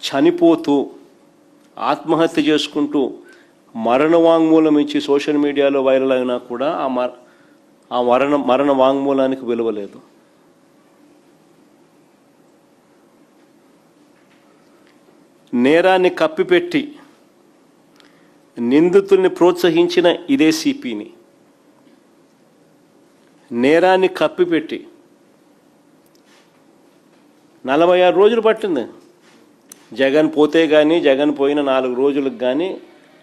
చనిపోతూ ఆత్మహత్య చేసుకుంటూ మరణ వాంగ్మూలం ఇచ్చి సోషల్ మీడియాలో వైరల్ అయినా కూడా ఆ మరణ వాంగ్మూలానికి విలువ లేదు. నేరాన్ని కప్పిపెట్టి నిందితుల్ని ప్రోత్సహించిన ఇదే సిపిని, నేరాన్ని కప్పిపెట్టి 46 రోజులు పట్టింది. జగన్ పోతే కానీ, జగన్ పోయిన 4 రోజులకు కానీ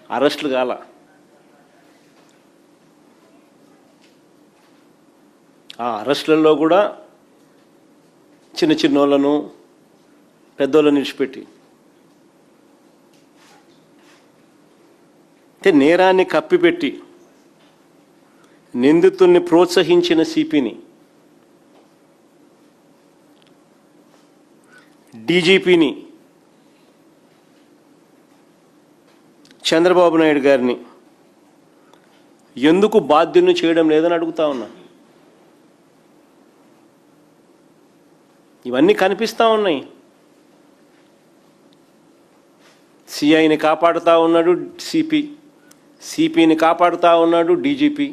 అరెస్టులు కాల. ఆ అరెస్టులలో కూడా చిన్నోళ్ళను పెద్దోళ్ళని విడిచిపెట్టి, అంటే నేరాన్ని కప్పిపెట్టి నిందితుల్ని ప్రోత్సహించిన సిపిని, డీజీపీని, చంద్రబాబు నాయుడు గారిని ఎందుకు బాధ్యులను చేయడం లేదని అడుగుతా ఉన్నా. ఇవన్నీ కనిపిస్తూ ఉన్నాయి. సిఐని కాపాడుతూ ఉన్నాడు సిపి, సిపిని కాపాడుతూ ఉన్నాడు డీజీపీ,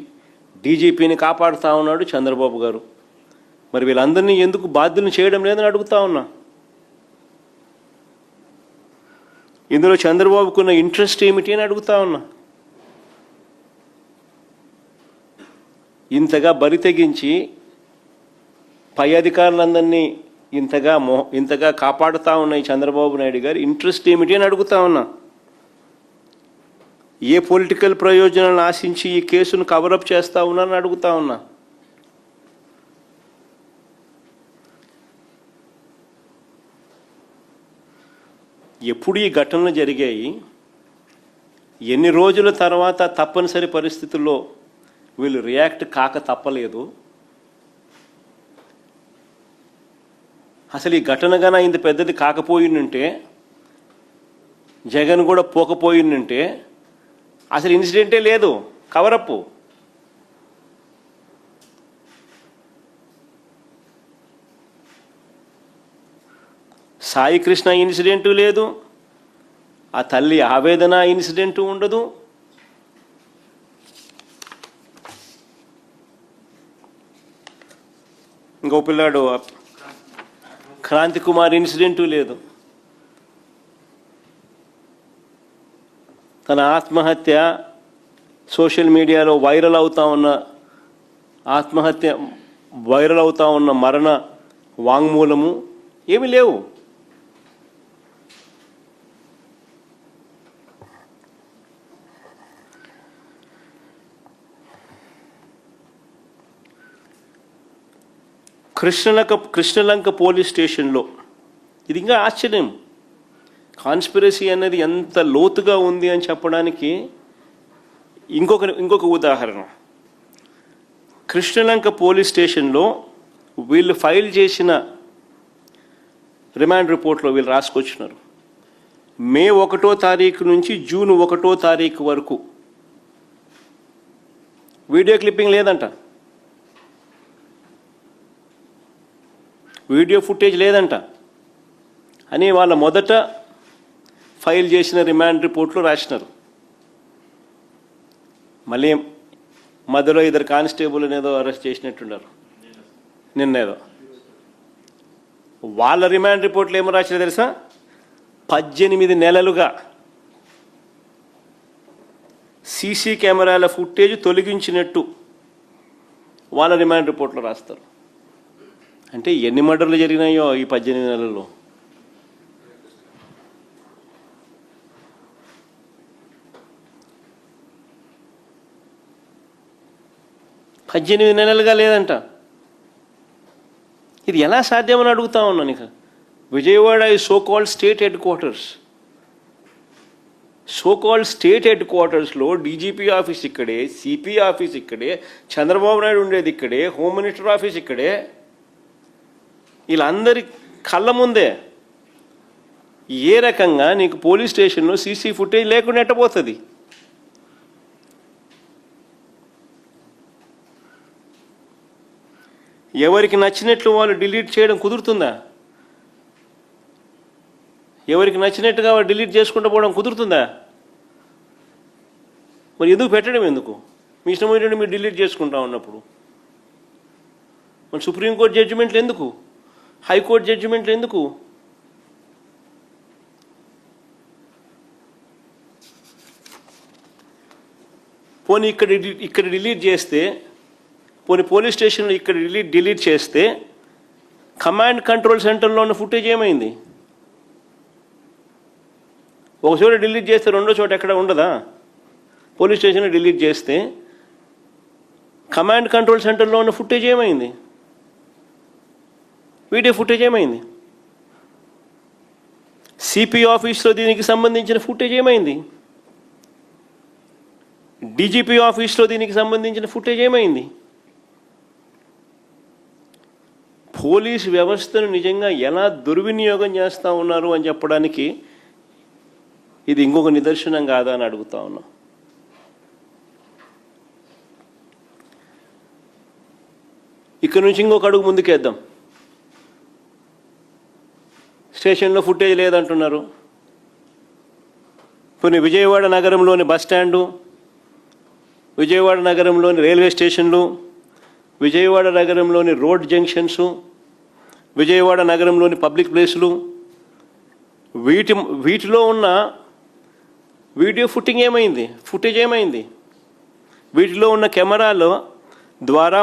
డీజీపీని కాపాడుతూ ఉన్నాడు చంద్రబాబు గారు. మరి వీళ్ళందరినీ ఎందుకు బాధ్యులను చేయడం లేదని అడుగుతా ఉన్నా. ఇందులో చంద్రబాబుకున్న ఇంట్రెస్ట్ ఏమిటి అని అడుగుతా ఉన్నా. ఇంతగా బరి తెగించి పై అధికారులందరినీ ఇంతగా కాపాడుతూ ఉన్నాయి చంద్రబాబు నాయుడు గారు, ఇంట్రెస్ట్ ఏమిటి అని అడుగుతా ఉన్నా. ఏ పొలిటికల్ ప్రయోజనాలను ఆశించి ఈ కేసును కవరప్ చేస్తూ ఉన్నారని అడుగుతా ఉన్నా. ఎప్పుడు ఈ ఘటనలు జరిగాయి, ఎన్ని రోజుల తర్వాత తప్పనిసరి పరిస్థితుల్లో వీళ్ళు రియాక్ట్ కాక తప్పలేదు. అసలు ఈ ఘటన గాన ఇంత పెద్దది కాకపోయిందంటే, జగన్ కూడా పోకపోయిందంటే అసలు ఇన్సిడెంటే లేదు, కవరప్. సాయి కృష్ణ ఇన్సిడెంటు లేదు, ఆ తల్లి ఆవేదన ఇన్సిడెంటు ఉండదు. ఇంకో పిల్లాడు క్రాంతి కుమార్ ఇన్సిడెంటు లేదు. తన ఆత్మహత్య సోషల్ మీడియాలో వైరల్ అవుతా ఉన్న మరణ వాంగ్మూలము ఏమీ లేవు. కృష్ణలంక పోలీస్ స్టేషన్లో ఇది ఇంకా ఆశ్చర్యం. కాన్స్పిరసీ అనేది ఎంత లోతుగా ఉంది అని చెప్పడానికి ఇంకొక ఉదాహరణ. కృష్ణలంక పోలీస్ స్టేషన్లో వీళ్ళు ఫైల్ చేసిన రిమాండ్ రిపోర్ట్లో వీళ్ళు రాసుకొచ్చినారు, మే 1వ తారీఖు నుంచి జూన్ 1వ తారీఖు వరకు వీడియో క్లిప్పింగ్ లేదంట, వీడియో ఫుటేజ్ లేదంట అని వాళ్ళ మొదట ఫైల్ చేసిన రిమాండ్ రిపోర్ట్లో రాసినారు. మళ్ళీ మధ్యలో 2 కానిస్టేబుల్ అనేదో అరెస్ట్ చేసినట్టున్నారు నిన్నేదో. వాళ్ళ రిమాండ్ రిపోర్ట్లో ఏమో రాసినా తెలుసా, 18 నెలలుగా సీసీ కెమెరాల ఫుటేజ్ తొలగించినట్టు వాళ్ళ రిమాండ్ రిపోర్ట్లో రాస్తారు. అంటే ఎన్ని మర్డర్లు జరిగినాయో ఈ 18 నెలల్లో. పద్దెనిమిది నెలలుగా లేదంట. ఇది ఎలా సాధ్యమని అడుగుతా ఉన్నాను. ఇక విజయవాడ ఈ so called state head quarters, so called state head క్వార్టర్స్లో డీజీపీ ఆఫీస్ ఇక్కడే, సిపి ఆఫీస్ ఇక్కడే, చంద్రబాబు నాయుడు ఉండేది ఇక్కడే, హోమ్ మినిస్టర్ ఆఫీస్ ఇక్కడే. వీళ్ళందరి కళ్ళ ముందే ఏ రకంగా నీకు పోలీస్ స్టేషన్లో సీసీ ఫుటేజ్ లేకుండా ఎట్టబోతుంది? ఎవరికి నచ్చినట్లు వాళ్ళు డిలీట్ చేయడం కుదురుతుందా? ఎవరికి నచ్చినట్టుగా డిలీట్ చేసుకుంటూ పోవడం కుదురుతుందా? మరి ఎందుకు పెట్టడం? ఎందుకు మీ ఇష్టం ఏంటంటే మీరు డిలీట్ చేసుకుంటా ఉన్నప్పుడు? మరి సుప్రీంకోర్టు జడ్జిమెంట్లు ఎందుకు? హైకోర్టు జడ్జిమెంట్లు ఎందుకు? పోనీ ఇక్కడ డిలీట్ చేస్తే, పోనీ పోలీస్ స్టేషన్లో ఇక్కడ డిలీట్ చేస్తే కమాండ్ కంట్రోల్ సెంటర్లో ఉన్న ఫుటేజ్ ఏమైంది? ఒక చోట డిలీట్ చేస్తే రెండో చోట ఎక్కడ ఉండదా? పోలీస్ స్టేషన్లో డిలీట్ చేస్తే కమాండ్ కంట్రోల్ సెంటర్లో ఉన్న ఫుటేజ్ ఏమైంది? వీడియో ఫుటేజ్ ఏమైంది? సిపి ఆఫీస్లో దీనికి సంబంధించిన ఫుటేజ్ ఏమైంది? డీజీపీ ఆఫీస్లో దీనికి సంబంధించిన ఫుటేజ్ ఏమైంది? పోలీస్ వ్యవస్థను నిజంగా ఎలా దుర్వినియోగం చేస్తూ ఉన్నారు అని చెప్పడానికి ఇది ఇంకొక నిదర్శనం కాదా అని అడుగుతా ఉన్నాం. ఇక్కడ నుంచి ఇంకొక అడుగు ముందుకేద్దాం. స్టేషన్లో ఫుటేజ్ లేదంటున్నారు. కొన్ని విజయవాడ నగరంలోని బస్ స్టాండు, విజయవాడ నగరంలోని రైల్వే స్టేషన్లు, విజయవాడ నగరంలోని రోడ్ జంక్షన్స్, విజయవాడ నగరంలోని పబ్లిక్ ప్లేసులు, వీటిలో ఉన్న వీడియో ఫుటేజ్ ఏమైంది? వీటిలో ఉన్న కెమెరాల ద్వారా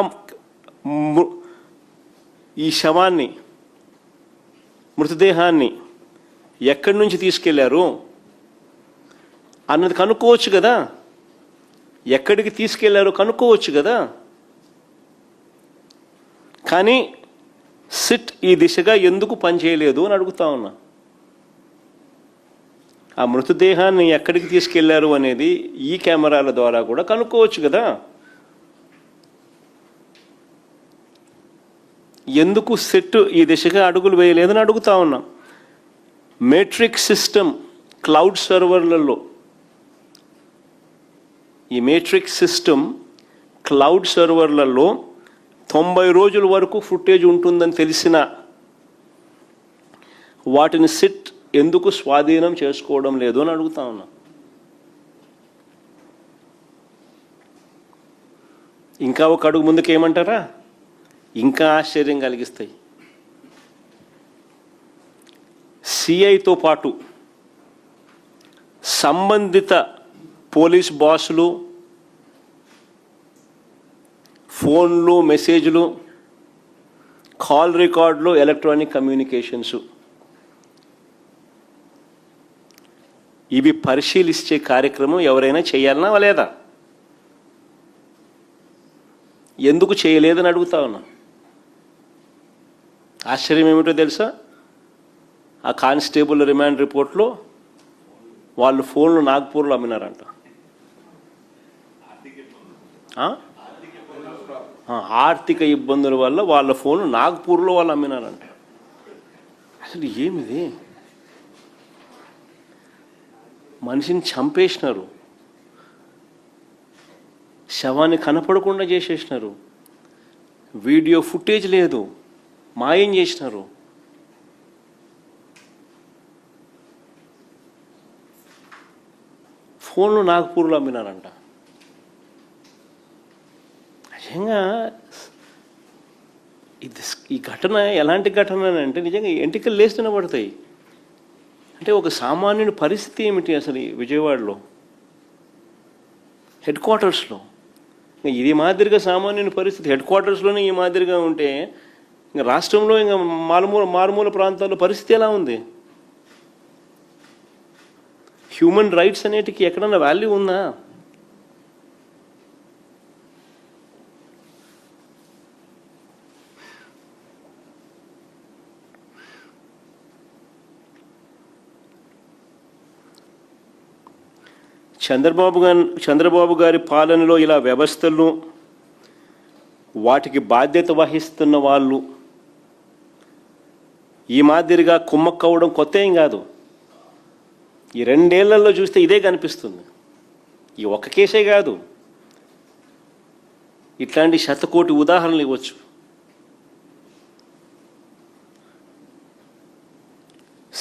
ఈ శవాన్ని, మృతదేహాన్ని ఎక్కడి నుంచి తీసుకెళ్లారు అన్నది కనుక్కోవచ్చు కదా? ఎక్కడికి తీసుకెళ్లారో కనుక్కోవచ్చు కదా? కానీ సిట్ ఈ దిశగా ఎందుకు పనిచేయలేదు అని అడుగుతా ఉన్నా. ఆ మృతదేహాన్ని ఎక్కడికి తీసుకెళ్లారు అనేది ఈ కెమెరాల ద్వారా కూడా కనుక్కోవచ్చు కదా? ఎందుకు సెట్ ఈ దిశగా అడుగులు వేయలేదని అడుగుతా ఉన్నాం. మేట్రిక్స్ సిస్టమ్ క్లౌడ్ సర్వర్లలో, ఈ మేట్రిక్స్ సిస్టమ్ క్లౌడ్ సర్వర్లలో 90 రోజుల వరకు ఫుటేజ్ ఉంటుందని తెలిసిన వాటిని సిట్ ఎందుకు స్వాధీనం చేసుకోవడం లేదు అని అడుగుతా ఉన్నా. ఇంకా ఒక అడుగు ముందుకు ఏమంటారా? ఇంకా ఆశ్చర్యం కలిగిస్తాయి. సిఐతో పాటు సంబంధిత పోలీస్ బాసులు ఫోన్లు, మెసేజ్లు, కాల్ రికార్డులు, ఎలక్ట్రానిక్ కమ్యూనికేషన్స్ ఇవి పరిశీలించే కార్యక్రమం ఎవరైనా చేయాలనా లేదా? ఎందుకు చేయలేదని అడుగుతా ఉన్నా. ఆశ్చర్యం ఏమిటో తెలుసా? ఆ కానిస్టేబుల్ రిమాండ్ రిపోర్ట్లో వాళ్ళు ఫోన్లు నాగ్పూర్లో అమ్మినారంట. ఆర్థిక ఇబ్బందుల వల్ల వాళ్ళ ఫోన్లు నాగ్పూర్లో వాళ్ళు అమ్మినారంట. అసలు ఏమిది? మనిషిని చంపేసినారు, శవాన్ని కనపడకుండా చేసేసినారు, వీడియో ఫుటేజ్ లేదు, మాయం చేసినారు. ఫోన్లు నాగ్పూర్లో అమ్మినారంట. నిజంగా ఈ ఘటన ఎలాంటి ఘటన అంటే నిజంగా ఎంటికలు లేస్తూనే పడతాయి. అంటే ఒక సామాన్యుని పరిస్థితి ఏమిటి అసలు ఈ విజయవాడలో హెడ్ క్వార్టర్స్లో? ఇది మాదిరిగా సామాన్యుని పరిస్థితి హెడ్ క్వార్టర్స్లోనే ఈ మాదిరిగా ఉంటే ఇంకా రాష్ట్రంలో ఇంకా మారుమూల ప్రాంతాల్లో పరిస్థితి ఎలా ఉంది? హ్యూమన్ రైట్స్ అనేటికి ఎక్కడన్నా వాల్యూ ఉందా? చంద్రబాబు గారి పాలనలో ఇలా వ్యవస్థలు, వాటికి బాధ్యత వహిస్తున్న వాళ్ళు ఈ మాదిరిగా కుమ్మక్కవడం కొత్త ఏం కాదు. ఈ 2 ఏళ్లలో చూస్తే ఇదే కనిపిస్తుంది. ఈ ఒక్క కేసే కాదు, ఇట్లాంటి శతకోటి ఉదాహరణలు ఇవ్వచ్చు.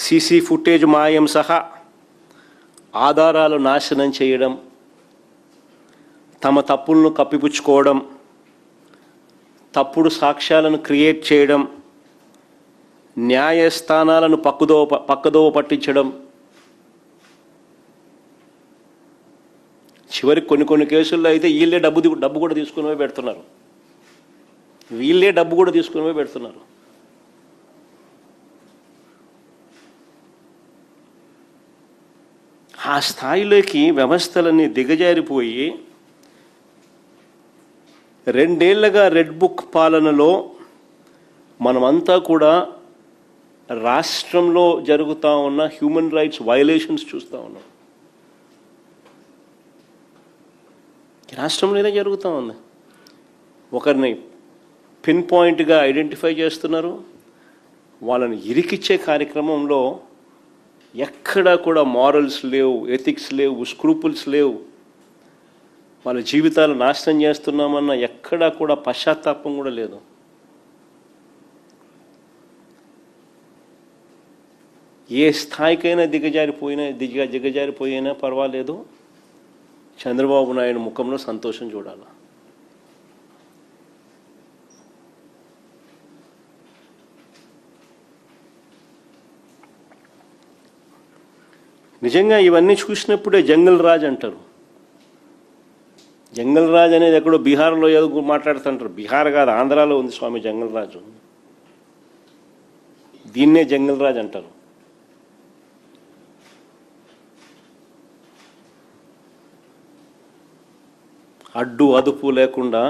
సీసీ ఫుటేజ్ మాయం సహా ఆధారాలు నాశనం చేయడం, తమ తప్పులను కప్పిపుచ్చుకోవడం, తప్పుడు సాక్ష్యాలను క్రియేట్ చేయడం, న్యాయస్థానాలను పక్కదోవ పట్టించడం, చివరికి కొన్ని కేసుల్లో అయితే వీళ్ళే డబ్బు కూడా తీసుకుని పోయి పెడుతున్నారు. ఆ స్థాయిలోకి వ్యవస్థలన్నీ దిగజారిపోయి 2 ఏళ్లుగా రెడ్ బుక్ పాలనలో మనమంతా కూడా రాష్ట్రంలో జరుగుతూ ఉన్న హ్యూమన్ రైట్స్ వయలేషన్స్ చూస్తూ ఉన్నాం. రాష్ట్రంలోనే జరుగుతూ ఉంది. ఒకరిని పిన్ పాయింట్గా ఐడెంటిఫై చేస్తున్నారు. వాళ్ళని ఇరికిచ్చే కార్యక్రమంలో ఎక్కడా కూడా మారల్స్ లేవు, ఎథిక్స్ లేవు, స్క్రూపుల్స్ లేవు. వాళ్ళ జీవితాలు నాశనం చేస్తున్నామన్న ఎక్కడా కూడా పశ్చాత్తాపం కూడా లేదు. ఏ స్థాయికైనా దిగజారిపోయినా పర్వాలేదు, చంద్రబాబు నాయుడు ముఖంలో సంతోషం చూడాలి. నిజంగా ఇవన్నీ చూసినప్పుడే జంగల్ రాజ్ అంటారు. జంగల్ రాజ్ అనేది ఎక్కడో బీహార్లో ఏదో మాట్లాడుతుంటారు. బీహార్ కాదు, ఆంధ్రాలో ఉంది స్వామి జంగల్ రాజు. దీన్నే జంగల్ రాజ్ అంటారు. అడ్డు అదుపు లేకుండా